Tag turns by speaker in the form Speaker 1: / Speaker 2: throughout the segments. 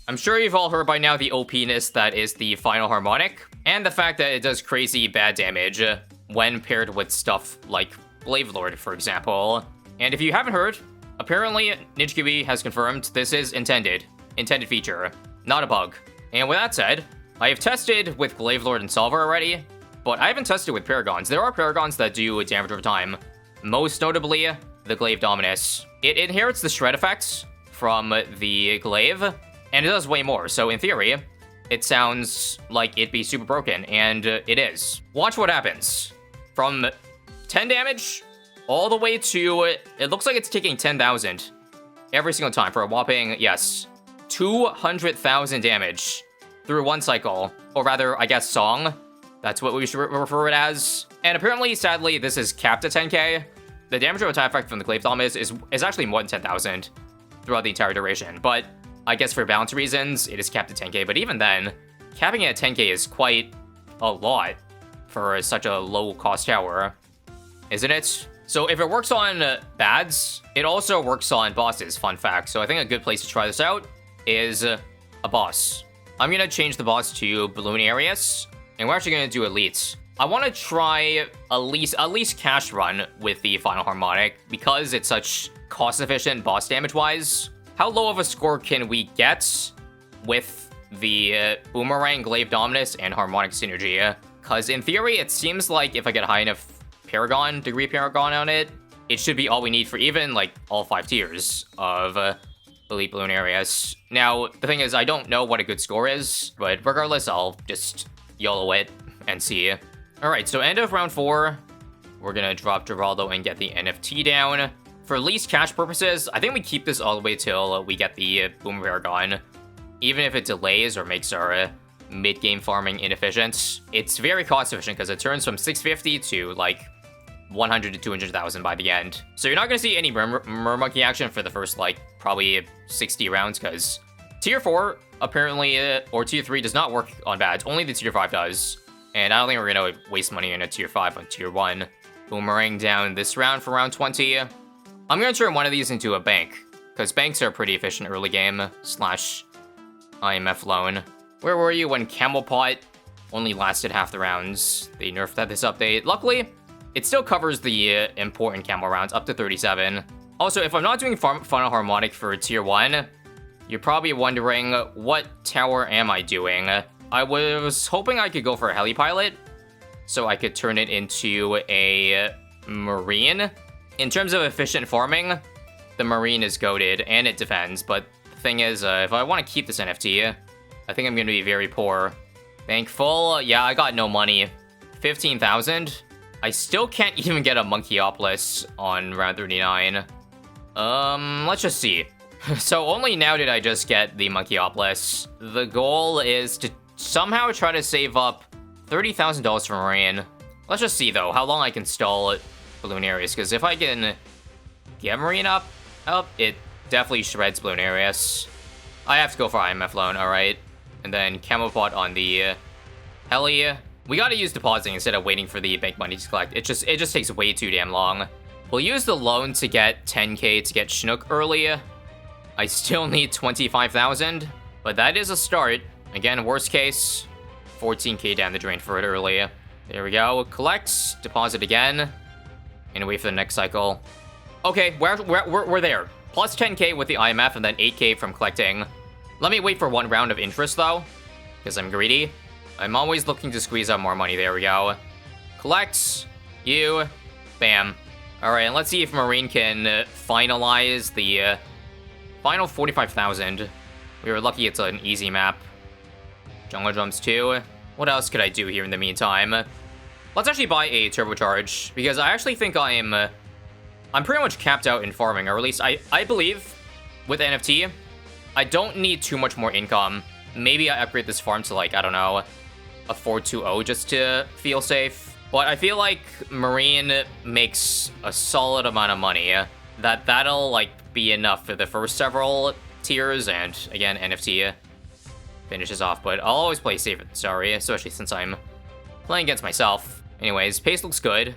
Speaker 1: I'm sure you've all heard by now the OP-ness that is the final harmonic, and the fact that it does crazy bad damage when paired with stuff like Glaive Lord, for example. And if you haven't heard, apparently NinjaKiwi has confirmed this is intended feature, not a bug. And with that said, I have tested with Glaive Lord and Solver already, but I haven't tested with Paragons. There are Paragons that do damage over time, most notably the Glaive Dominus. It inherits the shred effects from the Glaive, and it does way more, so in theory, it sounds like it'd be super broken, and it is. Watch what happens. From 10 damage, all the way to, it looks like it's taking 10,000 every single time for a whopping, yes, 200,000 damage through one cycle, or rather, I guess, song. That's what we should refer it as. And apparently, sadly, this is capped at 10k. The damage over time effect from the Glaive Dominus is actually more than 10,000 throughout the entire duration, but I guess for balance reasons, it is capped at 10k, but even then, capping it at 10k is quite a lot for such a low-cost tower, isn't it? So if it works on bads, it also works on bosses, fun fact. So I think a good place to try this out is a boss. I'm gonna change the boss to Bloon Arius, and we're actually gonna do Elites. I want to try at least cash run with the final harmonic, because it's such cost-efficient boss damage-wise. How low of a score can we get with the Boomerang, Glaive Dominus, and Harmonic Synergy? Because in theory, it seems like if I get high enough degree Paragon on it, it should be all we need for even, like, all 5 tiers of Elite Bloon Arius. Now, the thing is, I don't know what a good score is, but regardless, I'll just YOLO it and see. Alright, so end of round 4, we're gonna drop Geraldo and get the NFT down. For least cash purposes, I think we keep this all the way till we get the Boom Paragon. Even if it delays or makes our mid-game farming inefficient, it's very cost-efficient because it turns from 650 to, like, 100 to 200,000 by the end. So you're not going to see any Mermonkey action for the first, like, probably 60 rounds, because Tier 4, apparently, or Tier 3 does not work on bads. Only the Tier 5 does. And I don't think we're going to waste money in a Tier 5 on Tier 1. Boomerang down this round for round 20. I'm going to turn one of these into a bank, because banks are pretty efficient early game, slash IMF loan. Where were you when Camel Pot only lasted half the rounds? They nerfed that this update. Luckily, it still covers the important Camel rounds up to 37. Also, if I'm not doing Final Harmonic for Tier 1, you're probably wondering, what tower am I doing? I was hoping I could go for a Helipilot, so I could turn it into a Marine. In terms of efficient farming, the Marine is goated, and it defends, but the thing is, if I want to keep this NFT, I think I'm going to be very poor. Thankful, yeah, I got no money. 15,000? I still can't even get a Monkeyopolis on round 39. Let's just see. So only now did I just get the Monkeyopolis. The goal is to somehow try to save up $30,000 for Marine. Let's just see, though, how long I can stall Bloon Arius, because if I can get Marine up, it definitely shreds Bloon Arius. I have to go for IMF loan, alright. And then Camelpot on the Heli. We gotta use depositing instead of waiting for the bank money to collect. It just takes way too damn long. We'll use the loan to get 10k to get Chinook early. I still need 25,000, but that is a start. Again, worst case, 14k down the drain for it early. There we go. Collect, deposit again, and wait for the next cycle. Okay, we're there. Plus 10k with the IMF and then 8k from collecting. Let me wait for one round of interest, though, because I'm greedy. I'm always looking to squeeze out more money. There we go. Collect, you, bam. All right, and let's see if Marine can finalize the final 45,000. We were lucky it's an easy map. Jungle Drums 2. What else could I do here in the meantime? Let's actually buy a turbocharge, because I actually think I'm pretty much capped out in farming, or at least I believe with NFT, I don't need too much more income. Maybe I upgrade this farm to, like, I don't know, a 420 just to feel safe. But I feel like Marine makes a solid amount of money. That'll, like, be enough for the first several tiers, and again, NFT finishes off. But I'll always play safe at the start, especially since I'm playing against myself. Anyways, pace looks good.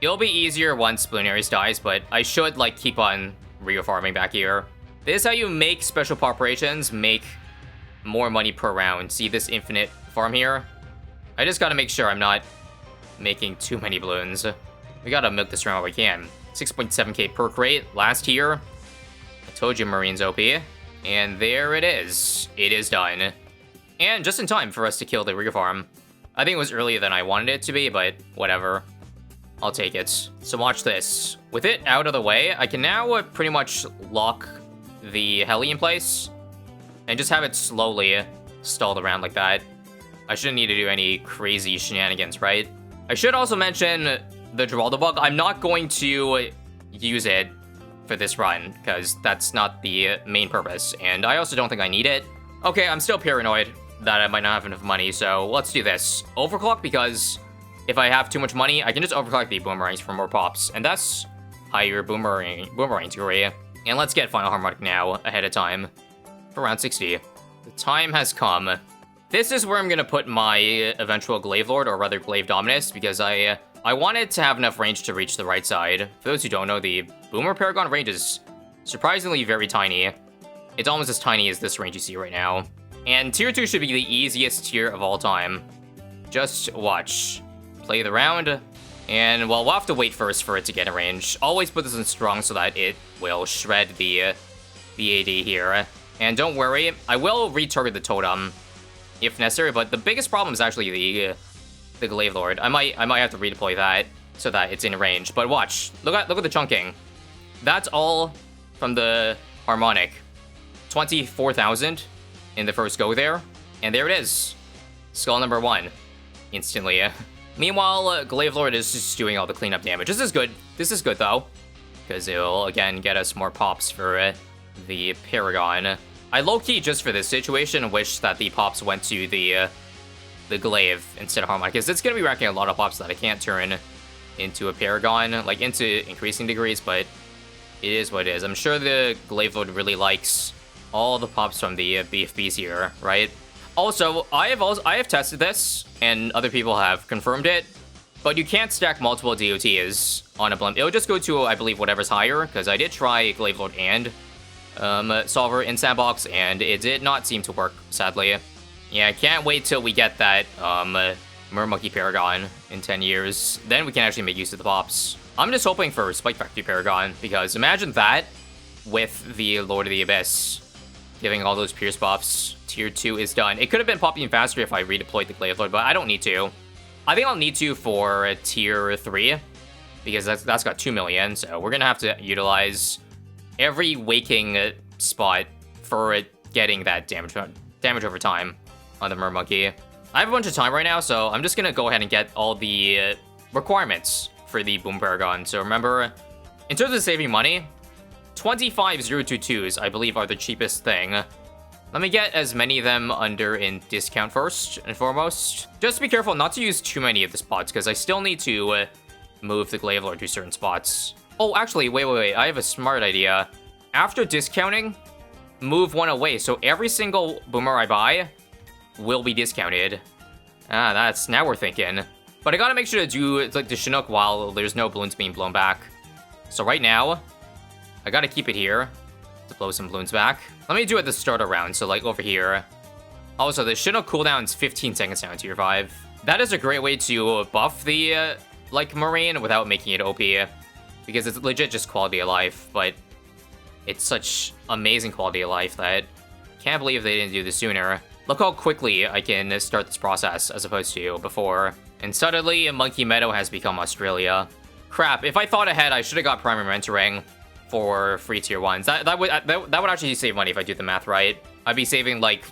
Speaker 1: It'll be easier once Bloon Arius dies, but I should, like, keep on Rio farming back here. This is how you make special preparations make more money per round. See this infinite farm here? I just gotta make sure I'm not making too many balloons. We gotta milk this around while we can. 6.7k per crate last year. I told you Marine's OP. And there it is. It is done. And just in time for us to kill the Riga farm. I think it was earlier than I wanted it to be, but whatever. I'll take it. So watch this. With it out of the way, I can now pretty much lock the heli in place and just have it slowly stalled around like that. I shouldn't need to do any crazy shenanigans, right? I should also mention the Geraldo bug. I'm not going to use it for this run, because that's not the main purpose, and I also don't think I need it. Okay, I'm still paranoid that I might not have enough money, so let's do this. Overclock, because if I have too much money, I can just overclock the boomerangs for more pops, and thus higher boomerang degree. And let's get Final Harmonic now, ahead of time, for round 60. The time has come. This is where I'm gonna put my eventual Glaive Lord, or rather Glaive Dominus, because I wanted to have enough range to reach the right side. For those who don't know, the Boomer Paragon range is surprisingly very tiny. It's almost as tiny as this range you see right now. And Tier 2 should be the easiest tier of all time. Just watch. Play the round, and well, we'll have to wait first for it to get in range. Always put this in strong so that it will shred the AD here. And don't worry, I will retarget the totem if necessary, but the biggest problem is actually the Glaive Lord. I might have to redeploy that so that it's in range. But watch, look at the chunking. That's all from the Harmonic. 24,000 in the first go there, and there it is. Skull number 1, instantly. Meanwhile, Glaive Lord is just doing all the cleanup damage. This is good. This is good though, because it'll again get us more pops for the Paragon. I low-key, just for this situation, wish that the pops went to the Glaive instead of Harmonic, because it's gonna be racking a lot of pops that I can't turn into a Paragon, like into increasing degrees, but it is what it is. I'm sure the Glaive Lord really likes all the pops from the BFBs here, right? Also, I have tested this, and other people have confirmed it, but you can't stack multiple DOTs on a blimp. It'll just go to, I believe, whatever's higher, because I did try Glaive Lord and Solver in Sandbox, and it did not seem to work, sadly. Yeah, I can't wait till we get that Mermonkey Paragon in 10 years. Then we can actually make use of the pops. I'm just hoping for Spike Factory Paragon, because imagine that with the Lord of the Abyss giving all those Pierce buffs. Tier 2 is done. It could have been popping faster if I redeployed the Glaive Lord, but I don't need to. I think I'll need to for Tier 3, because that's got 2 million, so we're gonna have to utilize every waking spot for getting that damage over time on the Mermonkey. I have a bunch of time right now, so I'm just gonna go ahead and get all the requirements for the Boom Paragon. So remember, in terms of saving money, 25 022s, I believe, are the cheapest thing. Let me get as many of them under in discount first and foremost. Just be careful not to use too many of the spots, because I still need to move the Glaive Lord to certain spots. Oh, actually, wait. I have a smart idea. After discounting, move one away, so every single Boomer I buy will be discounted. Now we're thinking. But I gotta make sure to do like the Chinook while there's no balloons being blown back. So right now, I gotta keep it here to blow some balloons back. Let me do it at the start of round, so like over here. Also, the Chinook cooldown is 15 seconds down Tier 5. That is a great way to buff the like Marine without making it OP, because it's legit just quality of life, but it's such amazing quality of life that I can't believe they didn't do this sooner. Look how quickly I can start this process as opposed to before. And suddenly, Monkey Meadow has become Australia. Crap, if I thought ahead, I should have got primary mentoring for free Tier 1s. That would actually save money if I do the math right. I'd be saving like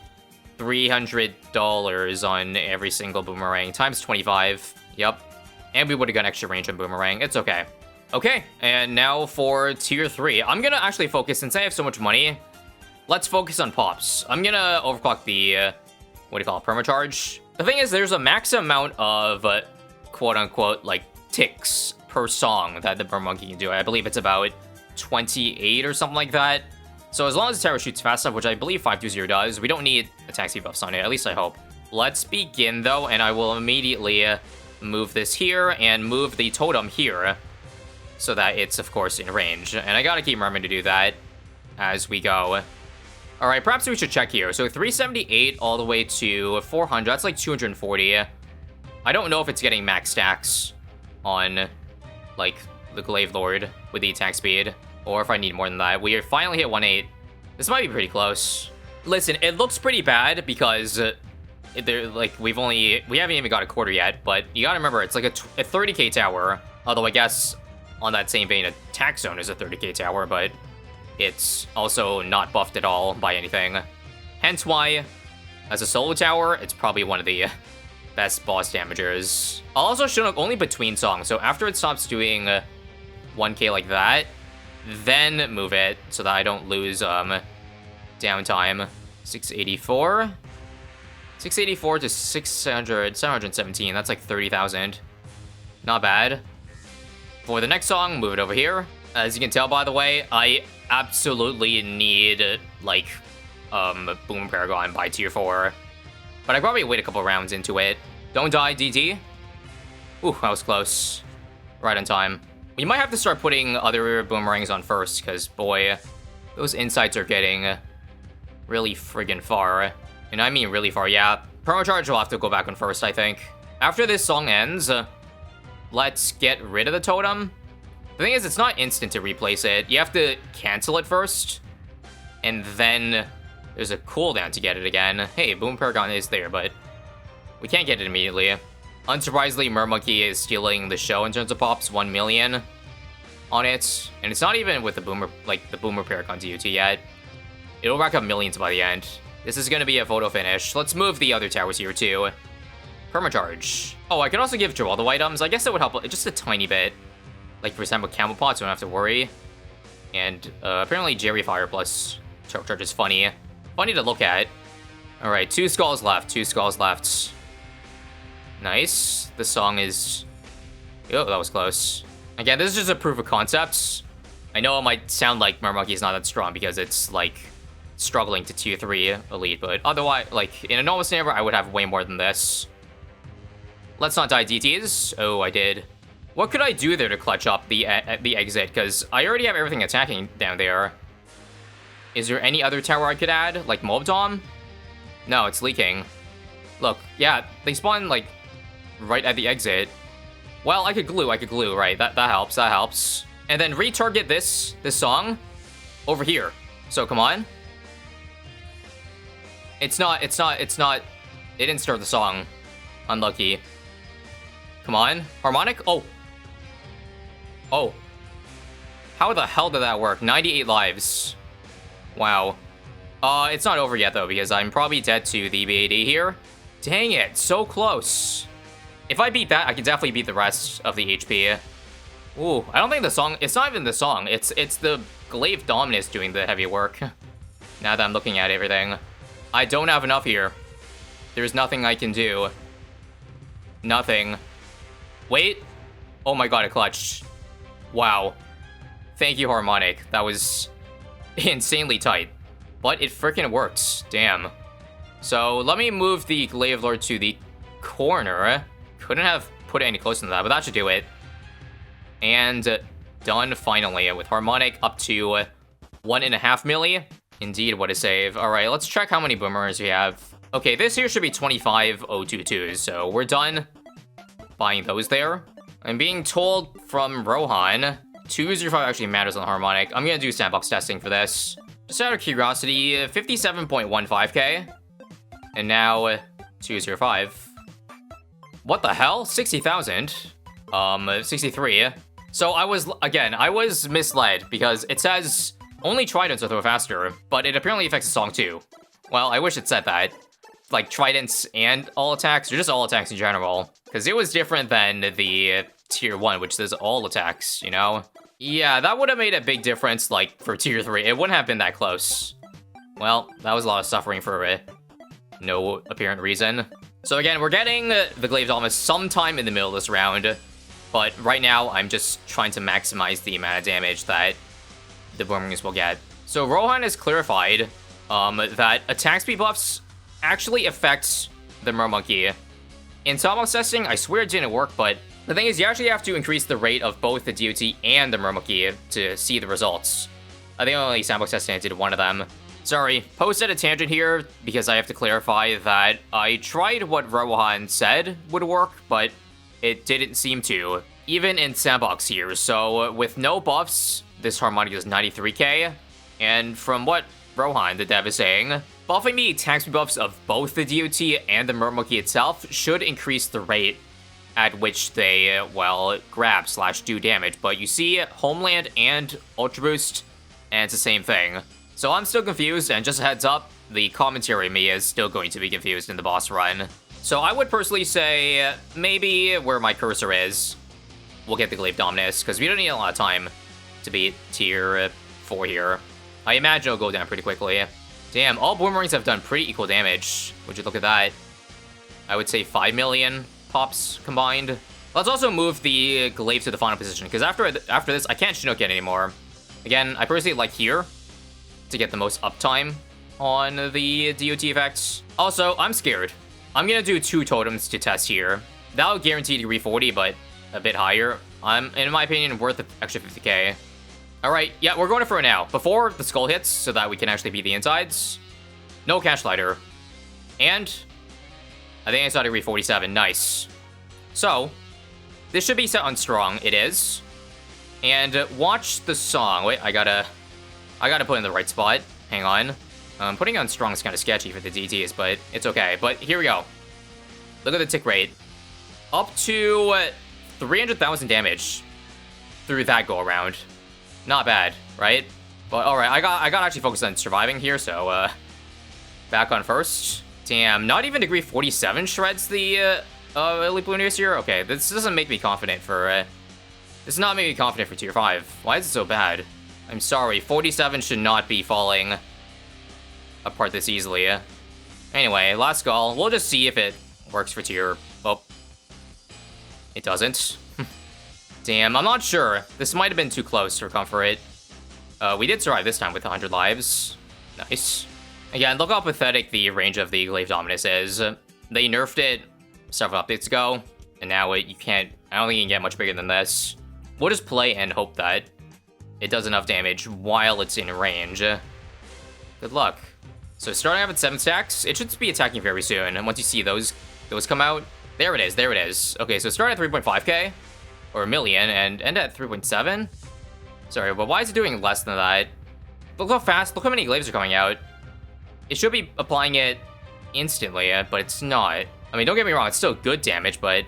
Speaker 1: $300 on every single Boomerang, times 25. Yep. And we would have got extra range on Boomerang. It's okay. Okay, and now for Tier 3. I'm gonna actually focus, since I have so much money, let's focus on pops. I'm gonna overclock the, what do you call it, permacharge. The thing is, there's a max amount of, quote-unquote, like, ticks per song that the Mermonkey can do. I believe it's about 28 or something like that. So as long as the tower shoots fast enough, which I believe 520 does, we don't need attack speed buffs on it, at least I hope. Let's begin, though, and I will immediately move this here and move the totem here so that it's, of course, in range. And I gotta keep remembering to do that as we go. Alright, perhaps we should check here. So 378 all the way to 400. That's like 240. I don't know if it's getting max stacks on, like, the Glaive Lord with the attack speed, or if I need more than that. We finally hit 1.8. This might be pretty close. Listen, it looks pretty bad because we haven't even got a quarter yet, but you gotta remember, it's like a 30k tower. Although I guess on that same vein, attack zone is a 30k tower, but it's also not buffed at all by anything. Hence why, as a solo tower, it's probably one of the best boss damagers. I'll also show up only between songs, so after it stops doing 1k like that, then move it so that I don't lose downtime. 684 to 717, that's like 30,000. Not bad. For the next song, move it over here. As you can tell, by the way, I absolutely need, like, Boom Paragon by tier 4. But I probably wait a couple rounds into it. Don't die, DD. Ooh, that was close. Right on time. We might have to start putting other boomerangs on first, because, boy, those insights are getting really friggin' far. And I mean really far, yeah. Permacharge will have to go back on first, I think. After this song ends, let's get rid of the totem. The thing is, it's not instant to replace it. You have to cancel it first, and then there's a cooldown to get it again. Hey, Boom Paragon is there, but we can't get it immediately. Unsurprisingly, Mermonkey is stealing the show in terms of pops, 1 million on it. And it's not even with the Boomer Paragon DUT yet. It'll rack up millions by the end. This is gonna be a photo finish. Let's move the other towers here too. Permacharge. Oh, I can also give Joel the items. I guess that would help just a tiny bit. Like, for example, Camel Pot, so I don't have to worry. And apparently Jerry Fire plus Choke Charge is funny. Funny to look at. Alright, 2 skulls left. 2 skulls left. Nice. This song is... Oh, that was close. Again, this is just a proof of concept. I know it might sound like Mermonkey is not that strong because it's, like, struggling to tier 3 elite, but otherwise, like, in a normal scenario, I would have way more than this. Let's not die DTs. Oh, I did. What could I do there to clutch up the exit? Because I already have everything attacking down there. Is there any other tower I could add? Like Mob Dom? No, it's leaking. Look, yeah, they spawn, like, right at the exit. Well, I could glue, right? That helps, that helps. And then retarget this song over here. So, come on. It didn't start the song. Unlucky. Come on. Harmonic? Oh. Oh. How the hell did that work? 98 lives. Wow. It's not over yet, though, because I'm probably dead to the BAD here. Dang it, so close. If I beat that, I can definitely beat the rest of the HP. Ooh, I don't think the song... It's not even the song. It's the Glaive Dominus doing the heavy work. Now that I'm looking at everything. I don't have enough here. There's nothing I can do. Nothing. Wait. Oh my god, it clutched. Wow. Thank you, Harmonic. That was insanely tight. But it freaking worked. Damn. So, let me move the Glaive Lord to the corner. Couldn't have put it any closer than that, but that should do it. And done finally with Harmonic up to 1.5 milli. Indeed, what a save. Alright, let's check how many boomerangs we have. Okay, this here should be 25022, so we're done buying those there. I'm being told from Rohan, 205 actually matters on Harmonic. I'm gonna do sandbox testing for this. Just out of curiosity, 57.15k. And now, 205. What the hell? 60,000? 63. So I was misled because it says only tridents will throw faster, but it apparently affects the song too. Well, I wish it said that. Like tridents and all attacks, or just all attacks in general. Because it was different than the tier 1, which says all attacks, you know? Yeah, that would have made a big difference, like, for tier 3. It wouldn't have been that close. Well, that was a lot of suffering for no apparent reason. So again, we're getting the Glaive Dominus sometime in the middle of this round. But right now, I'm just trying to maximize the amount of damage that the boomerangs will get. So Rohan has clarified that attack speed buffs actually affect the Mermonkey. In sandbox testing, I swear it didn't work, but the thing is, you actually have to increase the rate of both the DOT and the Mermonkey to see the results. I think only sandbox testing I did one of them. Sorry, posted a tangent here because I have to clarify that I tried what Rohan said would work, but it didn't seem to. Even in Sandbox here, so with no buffs, this harmonic is 93k, and from what Rohan, the dev, is saying, buffing the attack speed buffs of both the DOT and the Mermonkey itself should increase the rate at which they, well, grab/do damage. But you see Homeland and Ultra Boost, and it's the same thing. So I'm still confused, and just a heads up, the commentary me is still going to be confused in the boss run. So I would personally say, maybe where my cursor is, we'll get the Glaive Dominus, because we don't need a lot of time to beat tier 4 here. I imagine it'll go down pretty quickly. Damn, all boomerangs have done pretty equal damage. Would you look at that? I would say 5 million pops combined. Let's also move the Glaive to the final position, because after this, I can't Chinook it anymore. Again, I personally like here to get the most uptime on the DOT effects. Also, I'm scared. I'm gonna do 2 totems to test here. That'll guarantee degree 40, but a bit higher. In my opinion, worth the extra 50k. Alright, yeah, we're going for it now. Before the skull hits, so that we can actually beat the insides. No cash lighter. And I think I saw degree 47. Nice. So, this should be set on strong. It is. And watch the song. Wait, I gotta put in the right spot. Hang on. Putting on strong is kind of sketchy for the DTs, but it's okay. But here we go. Look at the tick rate. Up to 300,000 damage through that go around. Not bad, right? But all right, I got actually focused on surviving here, so back on first. Damn, not even degree 47 shreds the elite ballooners here. Okay, this doesn't make me confident for this does not make me confident for tier 5. Why is it so bad? I'm sorry, 47 should not be falling apart this easily. Anyway, last skull. We'll just see if it works for tier. Oh, it doesn't. Damn, I'm not sure. This might have been too close to recover it. We did survive this time with 100 lives. Nice. Again, look how pathetic the range of the Glaive Dominus is. They nerfed it several updates ago, and now you can't... I don't think you can get much bigger than this. We'll just play and hope that it does enough damage while it's in range. Good luck. So starting off at 7 stacks, it should be attacking very soon, and once you see those come out... There it is, there it is. Okay, so start at 3.5k. Or a million, and end at 3.7? Sorry, but why is it doing less than that? Look how fast, look how many glaives are coming out. It should be applying it instantly, but it's not. I mean, don't get me wrong, it's still good damage, but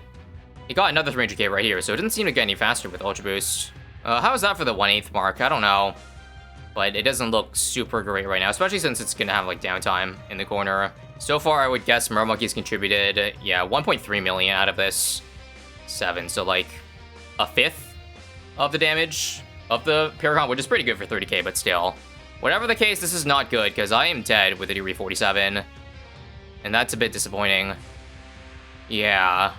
Speaker 1: it got another 300k right here, so it doesn't seem to get any faster with Ultra Boost. How is that for the 1/8 mark? I don't know. But it doesn't look super great right now, especially since it's gonna have, like, downtime in the corner. So far, I would guess Mermonkey's contributed, yeah, 1.3 million out of this 7, so, like, a fifth of the damage of the Paragon, which is pretty good for 30k, but still. Whatever the case, this is not good, because I am dead with a degree 47. And that's a bit disappointing. Yeah.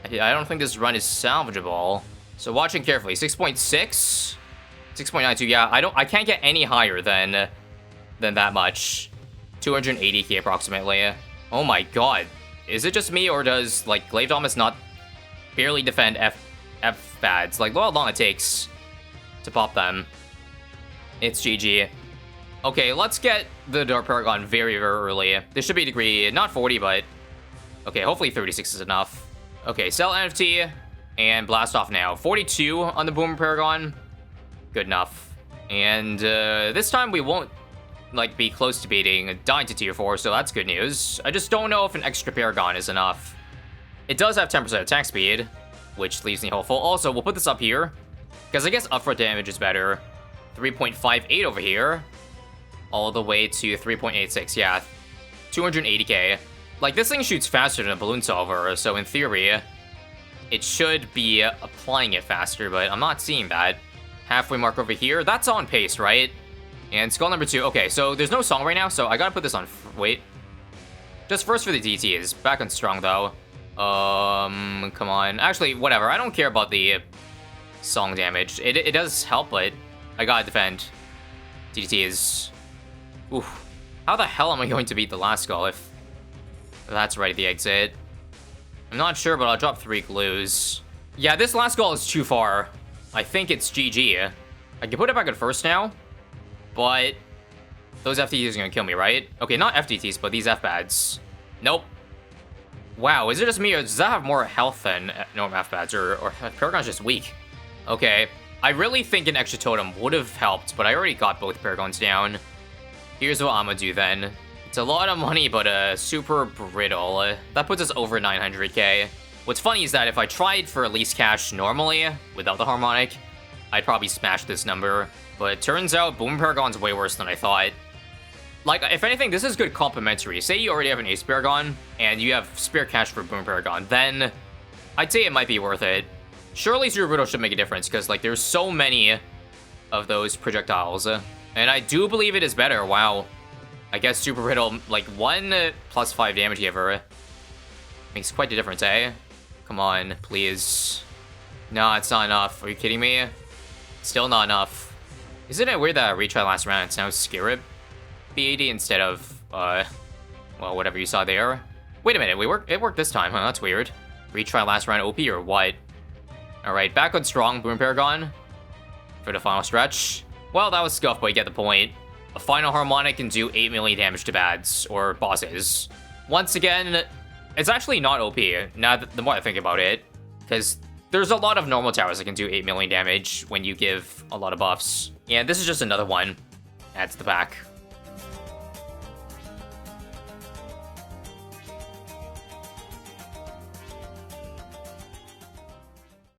Speaker 1: I don't think this run is salvageable. So watching carefully, 6.6? 6.92, yeah, I can't get any higher than that much. 280k approximately. Oh my god. Is it just me, or does, like, Glaive Dominus not barely defend F-Fads? Like, look how long it takes to pop them. It's GG. Okay, let's get the Dark Paragon very, very early. This should be degree, not 40, but... Okay, hopefully 36 is enough. Okay, sell NFT, and blast off now. 42 on the Boomer Paragon. Good enough. And this time we won't, like, be close to beating dying to tier 4, so that's good news. I just don't know if an extra Paragon is enough. It does have 10% attack speed, which leaves me hopeful. Also, we'll put this up here, because I guess upfront damage is better. 3.58 over here, all the way to 3.86, yeah. 280k. Like, this thing shoots faster than a balloon solver, so in theory, it should be applying it faster, but I'm not seeing that. Halfway mark over here, that's on pace, right? And skull number 2, okay, so there's no song right now, so I gotta put this on, wait. Just first for the DTs, back on strong though. Come on. Actually, whatever. I don't care about the song damage. It does help, but I gotta defend. DDT is... Oof. How the hell am I going to beat the last skull if that's right at the exit? I'm not sure, but I'll drop 3 glues. Yeah, this last skull is too far. I think it's GG. I can put it back at first now, but Those FTTs are gonna kill me, right? Okay, not FTTs, but these F-Bads. Nope. Wow, is it just me, or does that have more health than normal F-Bads, or Paragon's just weak? Okay, I really think an extra totem would have helped, but I already got both Paragons down. Here's what I'm gonna do then. It's a lot of money, but super brittle. That puts us over 900k. What's funny is that if I tried for at least cash normally, without the Harmonic, I'd probably smash this number. But it turns out Boom Paragon's way worse than I thought. Like, if anything, this is good complementary. Say you already have an Ace Paragon, and you have spare cash for Boom Paragon, then I'd say it might be worth it. Surely Super Brittle should make a difference, because, like, there's so many of those projectiles. And I do believe it is better, wow. I guess Super Brittle, like, 1 plus 5 damage giver makes quite a difference, eh? Come on, please. No, it's not enough. Are you kidding me? Still not enough. Isn't it weird that retry last round, it's now Scarab BAD instead of, well, whatever you saw there? Wait a minute, it worked this time, huh? That's weird. Retry last round OP or what? Alright, back on strong Boom Paragon for the final stretch. Well, that was scuffed, but you get the point. A final Harmonic can do 8 million damage to bads, or bosses. Once again, it's actually not OP, now the more I think about it, because there's a lot of normal towers that can do 8 million damage when you give a lot of buffs. And this is just another one. Adds to the back.